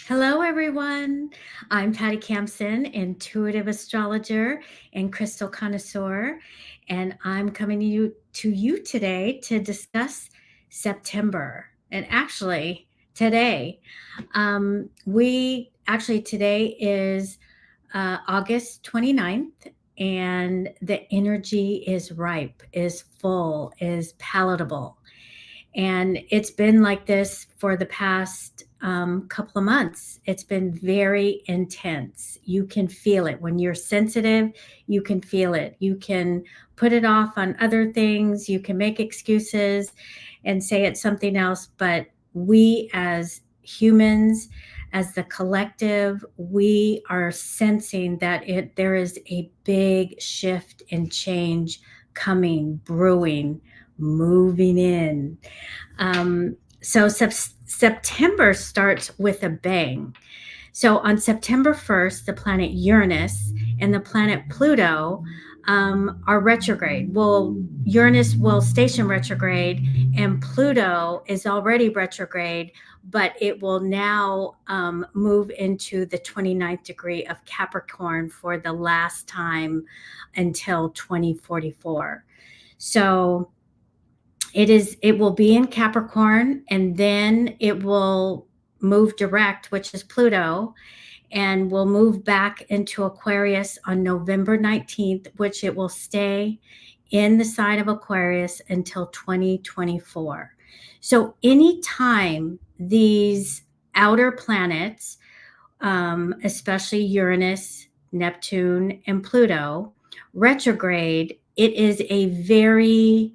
Hello, everyone. I'm Patty Campson, intuitive astrologer and crystal connoisseur, and I'm coming to you today to discuss September. And actually, today, today is August 29th, and the energy is ripe, is full, is palatable. And it's been like this for the past couple of months. It's been very intense. You can feel it. When you're sensitive, you can feel it. You can put it off on other things. You can make excuses and say it's something else. But we as humans, as the collective, we are sensing that there is a big shift and change coming, brewing, moving in. September starts with a bang. So on September 1st, the planet Uranus and the planet Pluto are retrograde. Well, Uranus will station retrograde, and Pluto is already retrograde, but it will now move into the 29th degree of Capricorn for the last time until 2044. So it will be in Capricorn, and then it will move direct, which is Pluto, and will move back into Aquarius on November 19th, which it will stay in the sign of Aquarius until 2024. So anytime these outer planets, especially Uranus, Neptune, and Pluto, retrograde, it is a very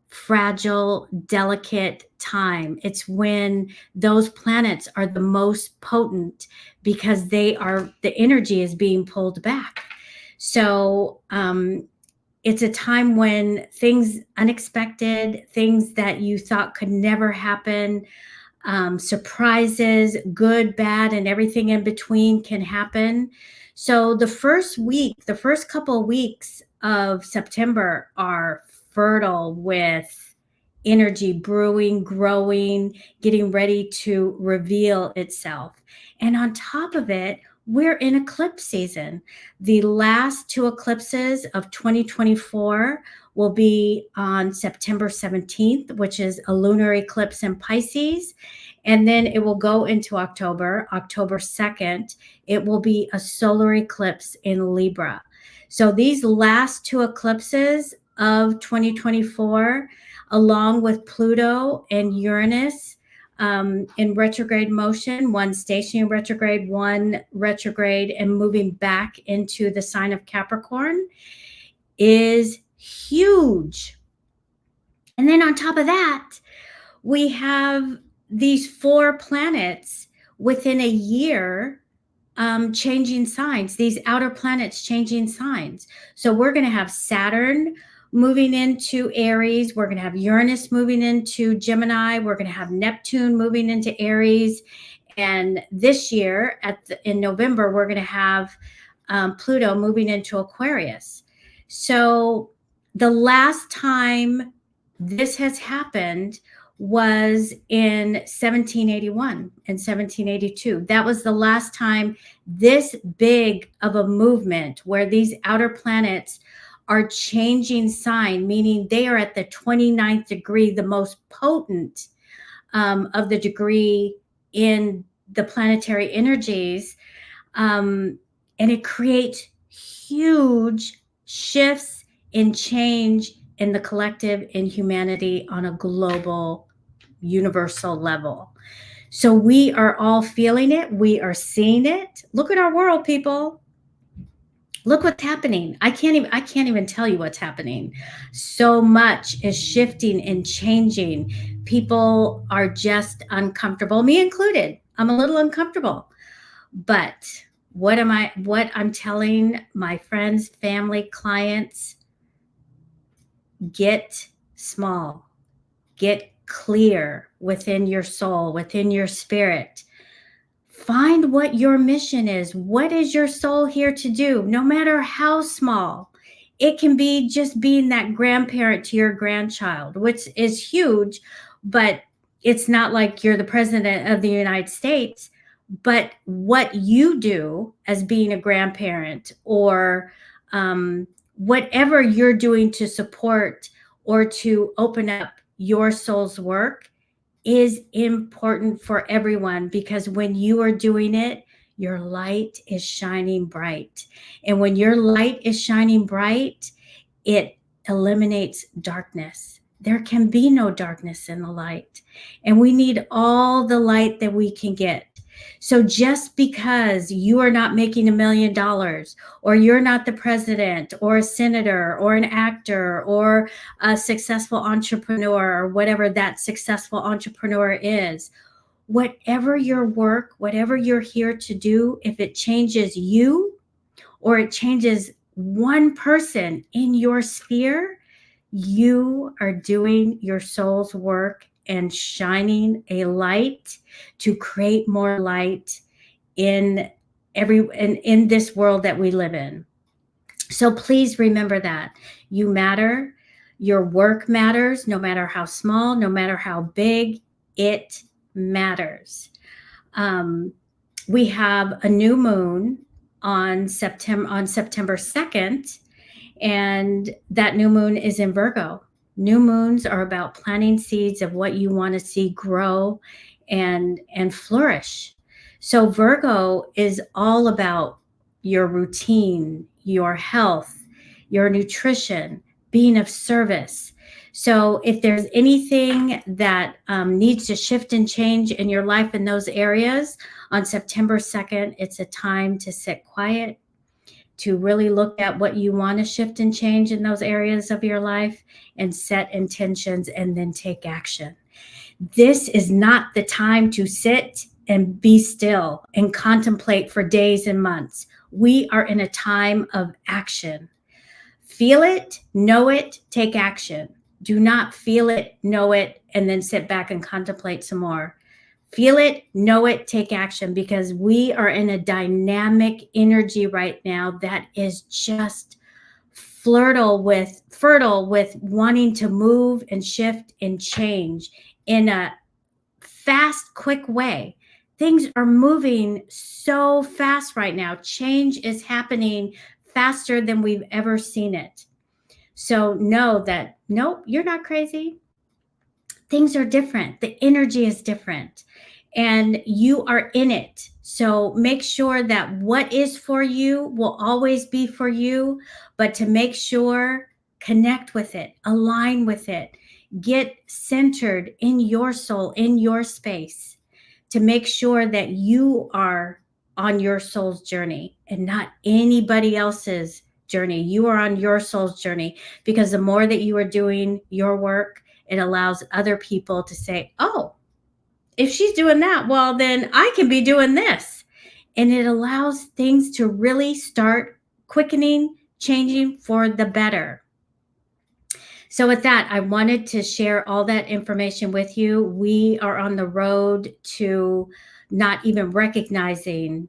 fragile, delicate time. It's when those planets are the most potent because the energy is being pulled back. So it's a time when things unexpected, things that you thought could never happen, surprises, good, bad, and everything in between can happen. So the first couple of weeks of September are fertile with energy brewing, growing, getting ready to reveal itself. And on top of it, we're in eclipse season. The last two eclipses of 2024 will be on September 17th, which is a lunar eclipse in Pisces. And then it will go into October 2nd. It will be a solar eclipse in Libra. So these last two eclipses of 2024, along with Pluto and Uranus in retrograde motion, one stationary retrograde, one retrograde, and moving back into the sign of Capricorn, is huge. And then on top of that, we have these four planets within a year changing signs, these outer planets changing signs. So we're going to have Saturn moving into Aries. We're going to have Uranus moving into Gemini. We're going to have Neptune moving into Aries. And this year, in November, we're going to have Pluto moving into Aquarius. So the last time this has happened was in 1781 and 1782. That was the last time this big of a movement where these outer planets are changing sign, meaning they are at the 29th degree, the most potent of the degree in the planetary energies. And it creates huge shifts in change in the collective, in humanity on a global, universal level. So we are all feeling it. We are seeing it. Look at our world, people. Look what's happening. I can't even tell you what's happening. So much is shifting and changing. People are just uncomfortable, me included. I'm a little uncomfortable. But what I'm telling my friends, family, clients, get small, get clear within your soul, within your spirit. Find what your mission is. What is your soul here to do? No matter how small. It can be just being that grandparent to your grandchild, which is huge, but it's not like you're the president of the United States, but what you do as being a grandparent, or whatever you're doing to support or to open up your soul's work is important for everyone, because when you are doing it, your light is shining bright. And when your light is shining bright, it eliminates darkness. There can be no darkness in the light. And we need all the light that we can get. So just because you are not making $1 million, or you're not the president or a senator or an actor or a successful entrepreneur, or whatever that successful entrepreneur is, whatever your work, whatever you're here to do, if it changes you or it changes one person in your sphere, you are doing your soul's work and shining a light to create more light in in this world that we live in. So please remember that you matter. Your work matters, no matter how small, no matter how big, it matters. We have a new moon on September 2nd, and that new moon is in Virgo. New moons are about planting seeds of what you want to see grow and flourish. So Virgo is all about your routine, your health, your nutrition, being of service. So if there's anything that needs to shift and change in your life in those areas, on September 2nd, it's a time to sit quiet, to really look at what you want to shift and change in those areas of your life, and set intentions and then take action. This is not the time to sit and be still and contemplate for days and months. We are in a time of action. Feel it, know it, take action. Do not feel it, know it, and then sit back and contemplate some more. Feel it, know it, take action, because we are in a dynamic energy right now that is just fertile with wanting to move and shift and change in a fast, quick way. Things are moving so fast right now. Change is happening faster than we've ever seen it. So know that, nope, you're not crazy. Things are different. The energy is different, and you are in it. So make sure that what is for you will always be for you, but to make sure, connect with it, align with it, get centered in your soul, in your space, to make sure that you are on your soul's journey and not anybody else's journey. You are on your soul's journey, because the more that you are doing your work, it allows other people to say, oh, if she's doing that, well, then I can be doing this. And it allows things to really start quickening, changing for the better. So with that, I wanted to share all that information with you. We are on the road to not even recognizing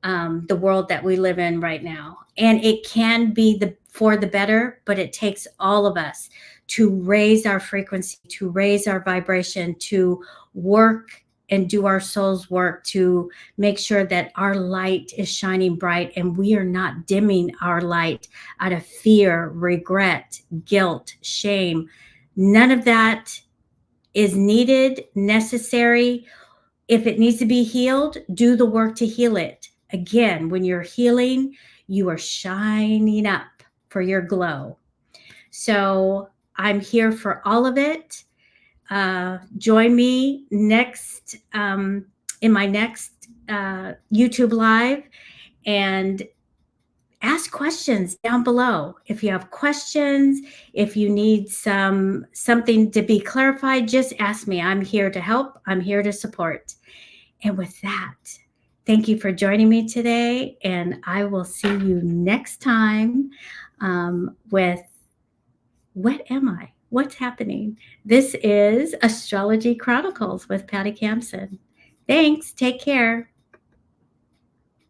the world that we live in right now. And it can be for the better, but it takes all of us to raise our frequency, to raise our vibration, to work and do our soul's work, to make sure that our light is shining bright and we are not dimming our light out of fear, regret, guilt, shame. None of that is needed, necessary. If it needs to be healed, do the work to heal it. Again, when you're healing, you are shining up for your glow. So I'm here for all of it. Join me next in my next YouTube Live, and ask questions down below. If you have questions, if you need something to be clarified, just ask me. I'm here to help. I'm here to support. And with that, thank you for joining me today, and I will see you next time with What Am I? What's happening? This is Astrology Chronicles with Patty Campson. Thanks. Take care.